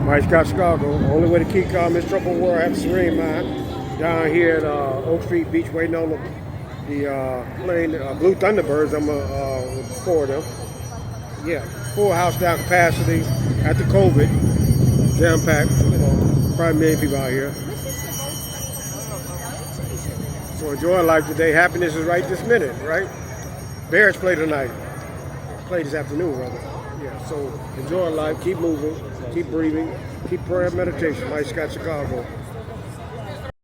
Mike Scott Chicago. Only way to keep calm is trouble world. Have a serene mind. Down here at Oak Street Beach, waiting on the plane, Blue Thunderbirds. I'm gonna record them. Yeah, full house down capacity after COVID, jam packed. Probably a million people out here. So enjoy life today. Happiness is right this minute, right? Bears play tonight. Play this afternoon, rather. Yeah. So enjoy life. Keep moving. Keep breathing. Keep prayer and meditation. Mike Scott Chicago.